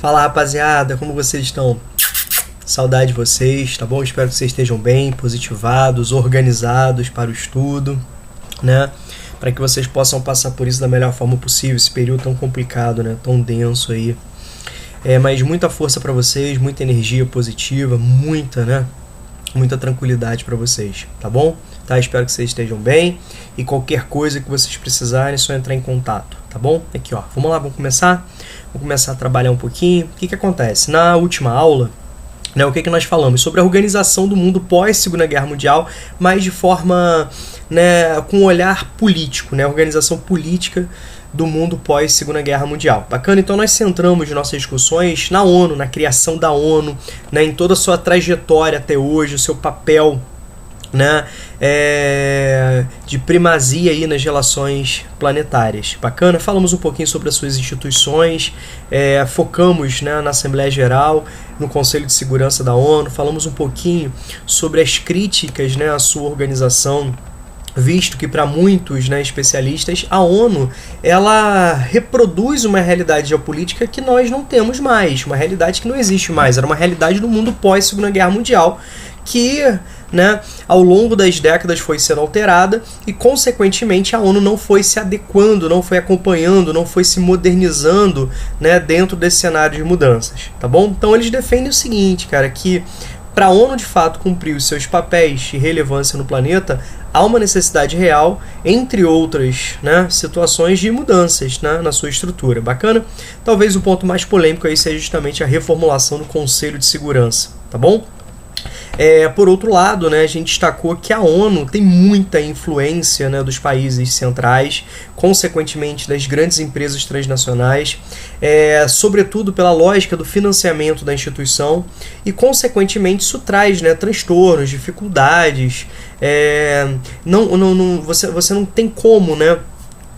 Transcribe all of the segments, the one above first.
Fala, rapaziada, como vocês estão? Saudade de vocês, tá bom? Espero que vocês estejam bem, positivados, organizados para o estudo, né? Para que vocês possam passar por isso da melhor forma possível, esse período tão complicado, né? Tão denso aí. Mas muita força para vocês, muita energia positiva, muita tranquilidade para vocês, tá bom? Tá? Espero que vocês estejam bem e qualquer coisa que vocês precisarem é só entrar em contato, tá bom? Aqui, ó, vamos lá, vamos começar a trabalhar um pouquinho. O que acontece? Na última aula, né, o que nós falamos? Sobre a organização do mundo pós-Segunda Guerra Mundial, mas de forma, né, com um olhar político, né, organização política do mundo pós-Segunda Guerra Mundial. Bacana? Então nós centramos nossas discussões na ONU, na criação da ONU, né, em toda a sua trajetória até hoje, o seu papel, né, de primazia aí nas relações planetárias. Bacana? Falamos um pouquinho sobre as suas instituições, focamos, né, na Assembleia Geral, no Conselho de Segurança da ONU, falamos um pouquinho sobre as críticas, né, à sua organização, visto que para muitos, né, especialistas, a ONU ela reproduz uma realidade geopolítica que nós não temos mais, uma realidade que não existe mais, era uma realidade do mundo pós-Segunda Guerra Mundial, que, né, ao longo das décadas foi sendo alterada e, consequentemente, a ONU não foi se adequando, não foi acompanhando, não foi se modernizando, né, dentro desse cenário de mudanças, tá bom? Então eles defendem o seguinte, cara, que para a ONU de fato cumprir os seus papéis de relevância no planeta, há uma necessidade real, entre outras, né, situações de mudanças, né, na sua estrutura. Bacana? Talvez o ponto mais polêmico aí seja justamente a reformulação do Conselho de Segurança, tá bom? Por outro lado, né, a gente destacou que a ONU tem muita influência, né, dos países centrais, consequentemente das grandes empresas transnacionais, sobretudo pela lógica do financiamento da instituição e, consequentemente, isso traz, né, transtornos, dificuldades, você não tem como, né,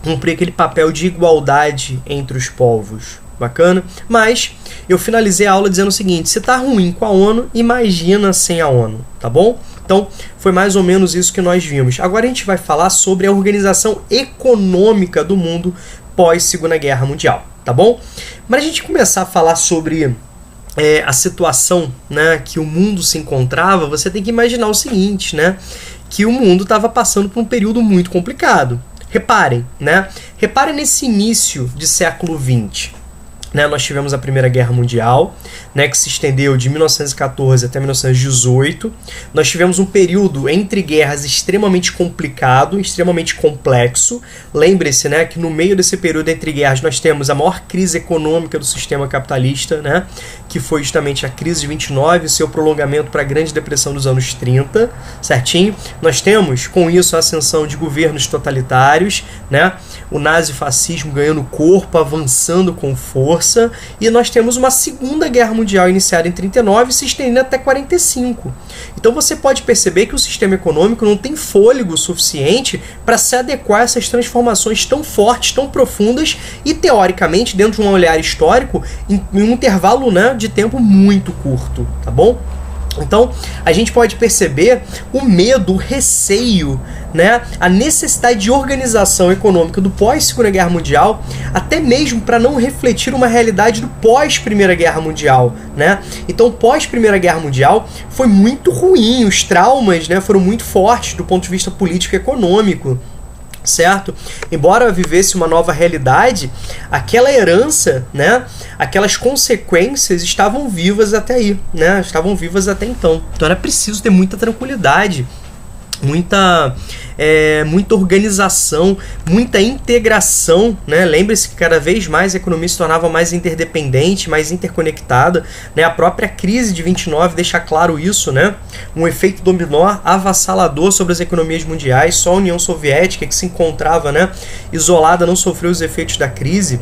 cumprir aquele papel de igualdade entre os povos. Bacana? Mas eu finalizei a aula dizendo o seguinte: se tá ruim com a ONU, imagina sem a ONU, tá bom? Então, foi mais ou menos isso que nós vimos. Agora a gente vai falar sobre a organização econômica do mundo pós-Segunda Guerra Mundial, tá bom? Mas a gente começar a falar sobre a situação, né, que o mundo se encontrava, você tem que imaginar o seguinte, né? Que o mundo estava passando por um período muito complicado. Reparem, né? Reparem nesse início de século XX. Né, nós tivemos a Primeira Guerra Mundial, né, que se estendeu de 1914 até 1918. Nós tivemos um período entre guerras extremamente complicado, extremamente complexo. Lembre-se, né, que no meio desse período entre guerras nós temos a maior crise econômica do sistema capitalista, né, que foi justamente a crise de 29 e seu prolongamento para a Grande Depressão dos anos 30, certinho? Nós temos, com isso, a ascensão de governos totalitários, né, o nazifascismo ganhando corpo, avançando com força, e nós temos uma Segunda Guerra Mundial iniciada em 39 e se estendendo até 45. Então você pode perceber que o sistema econômico não tem fôlego suficiente para se adequar a essas transformações tão fortes, tão profundas e, teoricamente, dentro de um olhar histórico, em um intervalo, né, de tempo muito curto, tá bom? Então, a gente pode perceber o medo, o receio, né, a necessidade de organização econômica do pós-Segunda Guerra Mundial, até mesmo para não refletir uma realidade do pós-Primeira Guerra Mundial, né? Então, pós-Primeira Guerra Mundial foi muito ruim, os traumas, né, foram muito fortes do ponto de vista político e econômico. Certo? Embora vivesse uma nova realidade, aquela herança, né, aquelas consequências estavam vivas até aí, né, estavam vivas até então. Então era preciso ter muita tranquilidade, muita organização, muita integração, né? Lembre-se que cada vez mais a economia se tornava mais interdependente, mais interconectada, né? A própria crise de 29 deixa claro isso, né? Um efeito dominó avassalador sobre as economias mundiais. Só a União Soviética, que se encontrava, né, isolada, não sofreu os efeitos da crise.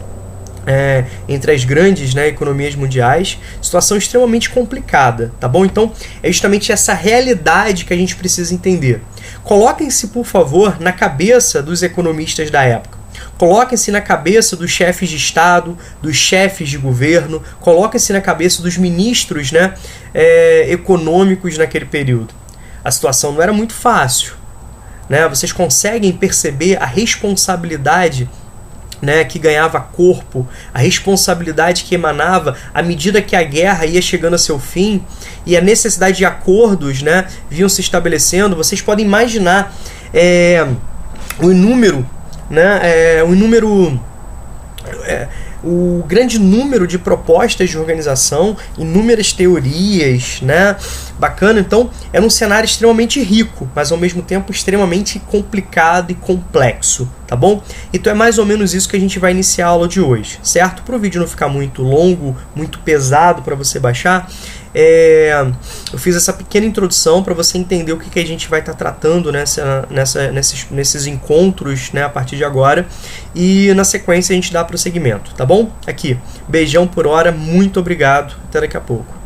Entre as grandes, né, economias mundiais, situação extremamente complicada, tá bom? Então, é justamente essa realidade que a gente precisa entender. Coloquem-se, por favor, na cabeça dos economistas da época. Coloquem-se na cabeça dos chefes de Estado, dos chefes de governo, coloquem-se na cabeça dos ministros, né, econômicos naquele período. A situação não era muito fácil, né? Vocês conseguem perceber a responsabilidade né, que ganhava corpo, a responsabilidade que emanava à medida que a guerra ia chegando a seu fim e a necessidade de acordos, né, vinham se estabelecendo. Vocês podem imaginar o grande número de propostas de organização, inúmeras teorias, né? Bacana. Então, era um cenário extremamente rico, mas ao mesmo tempo extremamente complicado e complexo, tá bom? Então é mais ou menos isso que a gente vai iniciar a aula de hoje, certo? Para o vídeo não ficar muito longo, muito pesado para você baixar, eu fiz essa pequena introdução para você entender o que a gente vai estar tratando nesses encontros, né, a partir de agora, e na sequência a gente dá prosseguimento, tá bom? Aqui, beijão por hora, muito obrigado, até daqui a pouco.